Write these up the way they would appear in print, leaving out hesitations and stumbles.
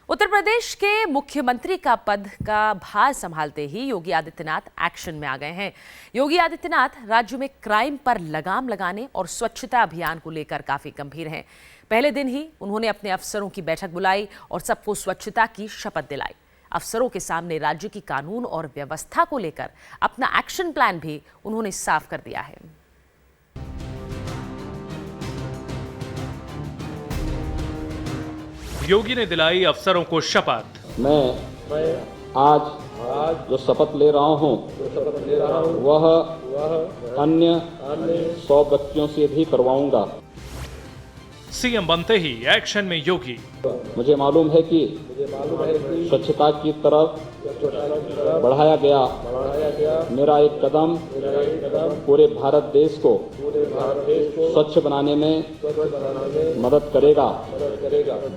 उत्तर प्रदेश के मुख्यमंत्री का पद का भार संभालते ही योगी आदित्यनाथ एक्शन में आ गए हैं। योगी आदित्यनाथ राज्य में क्राइम पर लगाम लगाने और स्वच्छता अभियान को लेकर काफी गंभीर हैं। पहले दिन ही उन्होंने अपने अफसरों की बैठक बुलाई और सबको स्वच्छता की शपथ दिलाई। अफसरों के सामने राज्य की कानून और व्यवस्था को लेकर अपना एक्शन प्लान भी उन्होंने साफ कर दिया है। योगी ने दिलाई अफसरों को शपथ। मैं आज जो शपथ ले रहा हूं, वह अन्य 100 व्यक्तियों से भी करवाऊंगा। सीएम बनते ही एक्शन में योगी। मुझे मालूम है कि स्वच्छता की तरफ बढ़ाया गया मेरा एक कदम पूरे भारत देश को स्वच्छ बनाने में मदद करेगा।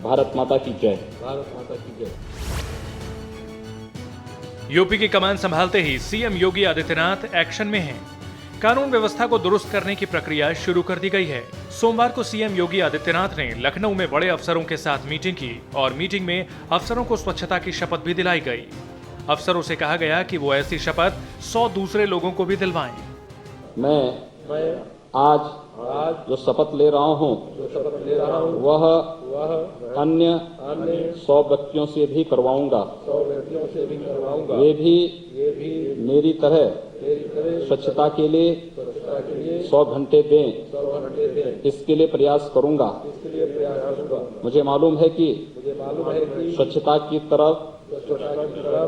भारत माता की जय। यूपी की कमान संभालते ही सीएम योगी आदित्यनाथ एक्शन में हैं। कानून व्यवस्था को दुरुस्त करने की प्रक्रिया शुरू कर दी गई है। सोमवार को सीएम योगी आदित्यनाथ ने लखनऊ में बड़े अफसरों के साथ मीटिंग की और मीटिंग में अफसरों को स्वच्छता की शपथ भी दिलाई गई। अफसरों से कहा गया कि वो ऐसी शपथ 100 दूसरे लोगों को भी दिलवाएं। मैं आज जो शपथ ले रहा हूं, वह अन्य 100 व्यक्तियों से भी करवाऊंगा। वे भी मेरी तरह स्वच्छता के लिए 100 घंटे दें, इसके लिए प्रयास करूंगा। मुझे मालूम है कि स्वच्छता की तरफ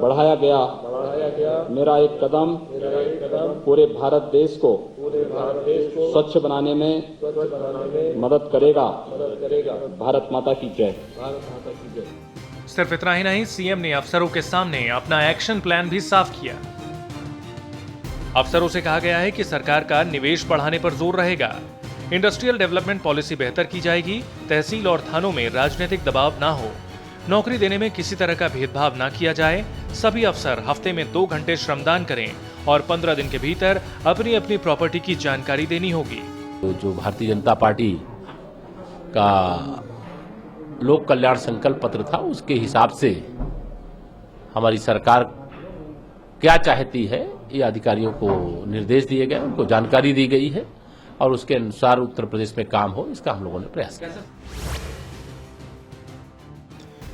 बढ़ाया गया मेरा एक कदम पूरे भारत देश को स्वच्छ बनाने में मदद करेगा। भारत माता की जय। सिर्फ इतना ही नहीं, सीएम ने अफसरों के सामने अपना एक्शन प्लान भी साफ किया। अफसरों से कहा गया है कि सरकार का निवेश बढ़ाने पर जोर रहेगा। इंडस्ट्रियल डेवलपमेंट पॉलिसी बेहतर की जाएगी। तहसील और थानों में राजनीतिक दबाव ना हो। नौकरी देने में किसी तरह का भेदभाव ना किया जाए। सभी अफसर हफ्ते में 2 घंटे श्रमदान करें और 15 दिन के भीतर अपनी अपनी प्रॉपर्टी की जानकारी देनी होगी। जो भारतीय जनता पार्टी का लोक कल्याण संकल्प पत्र था, उसके हिसाब से हमारी सरकार क्या चाहती है, ये अधिकारियों को निर्देश दिए गए, उनको जानकारी दी गई है और उसके अनुसार उत्तर प्रदेश में काम हो, इसका हम लोगों ने प्रयास किया।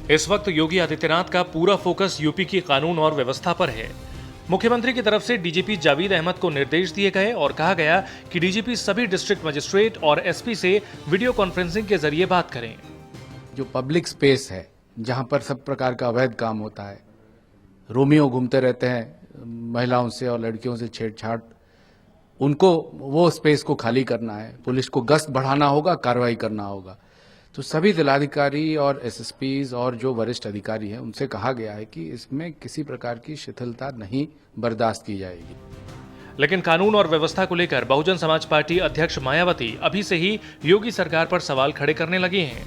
इस वक्त योगी आदित्यनाथ का पूरा फोकस यूपी की कानून और व्यवस्था पर है। मुख्यमंत्री की तरफ से डीजीपी जावेद अहमद को निर्देश दिए गए और कहा गया कि डीजीपी सभी डिस्ट्रिक्ट मजिस्ट्रेट और एसपी से वीडियो कॉन्फ्रेंसिंग के जरिए बात करें। जो पब्लिक स्पेस है, जहां पर सब प्रकार का अवैध काम होता है, रोमियो घूमते रहते हैं महिलाओं से और लड़कियों से छेड़छाड़, उनको वो स्पेस को खाली करना है। पुलिस को गश्त बढ़ाना होगा, कार्रवाई करना होगा। तो सभी जिलाधिकारी और एसएसपीज और जो वरिष्ठ अधिकारी हैं, उनसे कहा गया है कि इसमें किसी प्रकार की शिथिलता नहीं बर्दाश्त की जाएगी। लेकिन कानून और व्यवस्था को लेकर बहुजन समाज पार्टी अध्यक्ष मायावती अभी से ही योगी सरकार पर सवाल खड़े करने लगी हैं।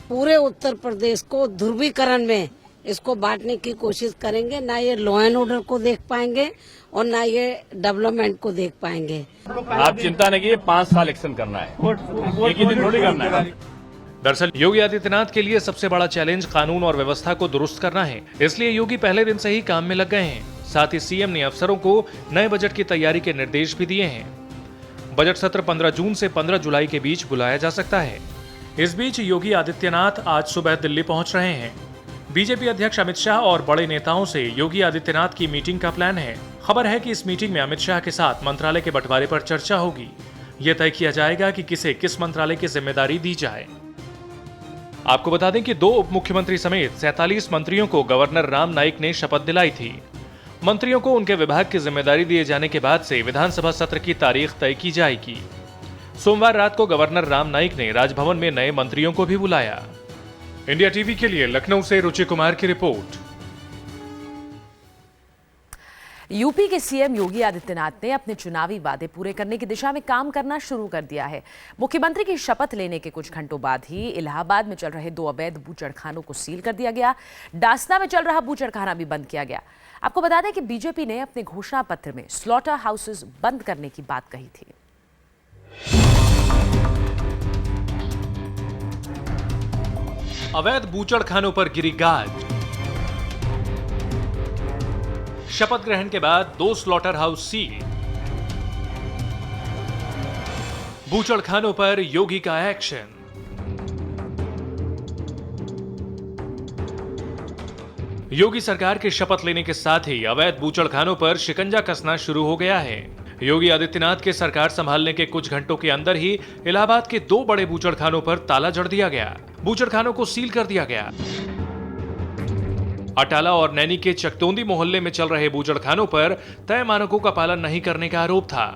पूरे उत्तर प्रदेश को ध्रुवीकरण में इसको बांटने की कोशिश करेंगे। ना ये लॉ एंड ऑर्डर को देख पाएंगे और ना ये डेवलपमेंट को देख पाएंगे। आप चिंता नहीं कीजिए, 5 साल एक्शन करना है, एक ही दिन थोड़ी करना है। दरअसल योगी आदित्यनाथ के लिए सबसे बड़ा चैलेंज कानून और व्यवस्था को दुरुस्त करना है। इसलिए योगी पहले दिन से ही काम में लग गए हैं। साथ ही सीएम ने अफसरों को नए बजट की तैयारी के निर्देश भी दिए हैं। बजट सत्र 15 जून से 15 जुलाई के बीच बुलाया जा सकता है। इस बीच योगी आदित्यनाथ आज सुबह दिल्ली पहुंच रहे हैं। बीजेपी अध्यक्ष अमित शाह और बड़े नेताओं से योगी आदित्यनाथ की मीटिंग का प्लान है। खबर है कि इस मीटिंग में अमित शाह के साथ मंत्रालय के बंटवारे पर चर्चा होगी। यह तय किया जाएगा कि किसे किस मंत्रालय की जिम्मेदारी दी जाए। आपको बता दें कि 2 उप मुख्यमंत्री समेत 47 मंत्रियों को गवर्नर राम नाईक ने शपथ दिलाई थी। मंत्रियों को उनके विभाग की जिम्मेदारी दिए जाने के बाद से विधानसभा सत्र की तारीख तय की जाएगी। सोमवार रात को गवर्नर राम नाईक ने राजभवन में नए मंत्रियों को भी बुलाया। इंडिया टीवी के लिए लखनऊ से रुचि कुमार की रिपोर्ट। यूपी के सीएम योगी आदित्यनाथ ने अपने चुनावी वादे पूरे करने की दिशा में काम करना शुरू कर दिया है। मुख्यमंत्री की शपथ लेने के कुछ घंटों बाद ही इलाहाबाद में चल रहे 2 अवैध बूचड़खानों को सील कर दिया गया। डासना में चल रहा बूचड़खाना भी बंद किया गया। आपको बता दें कि बीजेपी ने अपने घोषणा पत्र में स्लॉटर हाउसेस बंद करने की बात कही थी। अवैध बूचड़खानों पर गिरी गाज। शपथ ग्रहण के बाद 2 स्लॉटर हाउस सील। बूचड़खानों पर योगी का एक्शन। योगी सरकार के शपथ लेने के साथ ही अवैध बूचड़खानों पर शिकंजा कसना शुरू हो गया है। योगी आदित्यनाथ के सरकार संभालने के कुछ घंटों के अंदर ही इलाहाबाद के 2 बड़े बूचड़खानों पर ताला जड़ दिया गया। बूचड़खानों को सील कर दिया गया। अटाला और नैनी के चकतोंदी मोहल्ले में चल रहे बूचड़खानों पर तय मानकों का पालन नहीं करने का आरोप था।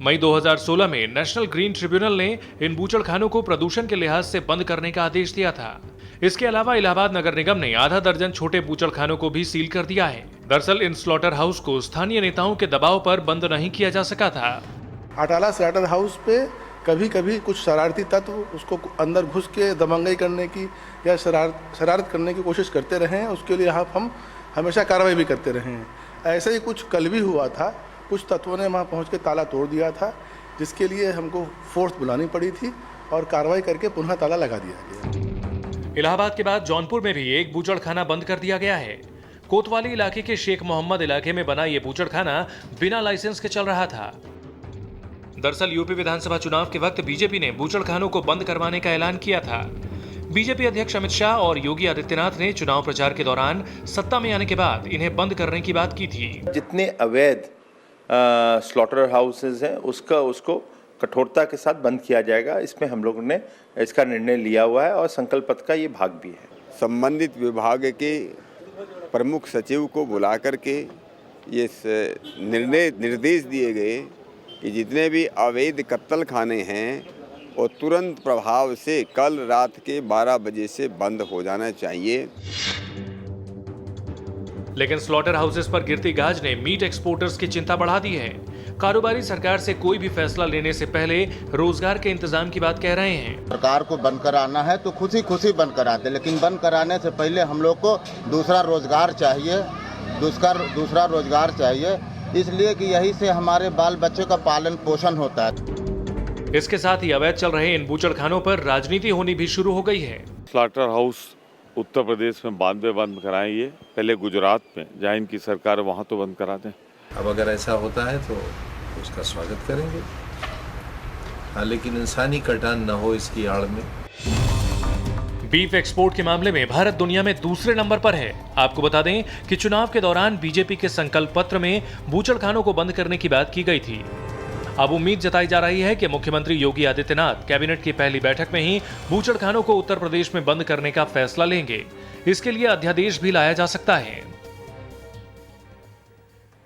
मई 2016 में नेशनल ग्रीन ट्रिब्यूनल ने इन बूचड़खानों को प्रदूषण के लिहाज से बंद करने का आदेश दिया था। इसके अलावा इलाहाबाद नगर निगम ने आधा दर्जन छोटे बूचड़खानों को भी सील कर दिया है। दरअसल इन स्लॉटर हाउस को स्थानीय नेताओं के दबाव पर बंद नहीं किया जा सका था। अटाला स्लॉटर हाउस पे कभी कभी कुछ शरारती तत्व उसको अंदर घुस के दबंगई करने की या शरारत करने की कोशिश करते रहे हैं। उसके लिए हम हमेशा कार्रवाई भी करते रहे हैं। ऐसे ही कुछ कल भी हुआ था। कुछ तत्वों ने वहाँ पहुँच के ताला तोड़ दिया था, जिसके लिए हमको फोर्स बुलानी पड़ी थी और कार्रवाई करके पुनः ताला लगा दिया गया। इलाहाबाद के बाद जौनपुर में भी एक बूचड़खाना बंद कर दिया गया है। कोतवाली इलाके के शेख मोहम्मद इलाके में बना ये बूचड़खाना बिना लाइसेंस के चल रहा था। दरअसल यूपी विधानसभा चुनाव के वक्त बीजेपी ने बूचड़खानों को बंद करवाने का ऐलान किया था। बीजेपी अध्यक्ष अमित शाह और योगी आदित्यनाथ ने चुनाव प्रचार के दौरान सत्ता में आने के बाद इन्हें बंद करने की बात की थी। जितने अवैध स्लॉटर हाउसेज हैं उसको कठोरता के साथ बंद किया जाएगा। इसमें हम लोगों ने इसका निर्णय लिया हुआ है और संकल्प पत्र का ये भाग भी है। संबंधित विभाग के प्रमुख सचिव को बुला करके ये निर्देश दिए गए कि जितने भी अवैध कत्ल खाने हैं वो तुरंत प्रभाव से कल रात के 12 बजे से बंद हो जाना चाहिए। लेकिन स्लॉटर हाउसेस पर गिरती गाज ने मीट एक्सपोर्टर्स की चिंता बढ़ा दी है। कारोबारी सरकार से कोई भी फैसला लेने से पहले रोजगार के इंतजाम की बात कह रहे हैं। सरकार को बंद कराना है तो खुशी बंद कराते, लेकिन बंद कराने से पहले हम लोग को दूसरा रोजगार चाहिए, इसलिए कि यही से हमारे बाल बच्चों का पालन पोषण होता है। इसके साथ ही अवैध चल रहे इन बूचड़खानों पर राजनीति होनी भी शुरू हो गई है। स्लॉटर हाउस उत्तर प्रदेश में 92 बंद कराएंगे, पहले गुजरात में जहाँ इनकी सरकार वहाँ तो बंद करा दें। अब अगर ऐसा होता है तो उसका स्वागत करेंगे, हाँ, लेकिन इंसानी कटान न हो इसकी आड़ में। बीफ एक्सपोर्ट के मामले में भारत दुनिया में दूसरे नंबर पर है। आपको बता दें कि चुनाव के दौरान बीजेपी के संकल्प पत्र में बूचड़खानों को बंद करने की बात की गई थी। अब उम्मीद जताई जा रही है कि मुख्यमंत्री योगी आदित्यनाथ कैबिनेट की पहली बैठक में ही बूचड़खानों को उत्तर प्रदेश में बंद करने का फैसला लेंगे। इसके लिए अध्यादेश भी लाया जा सकता है।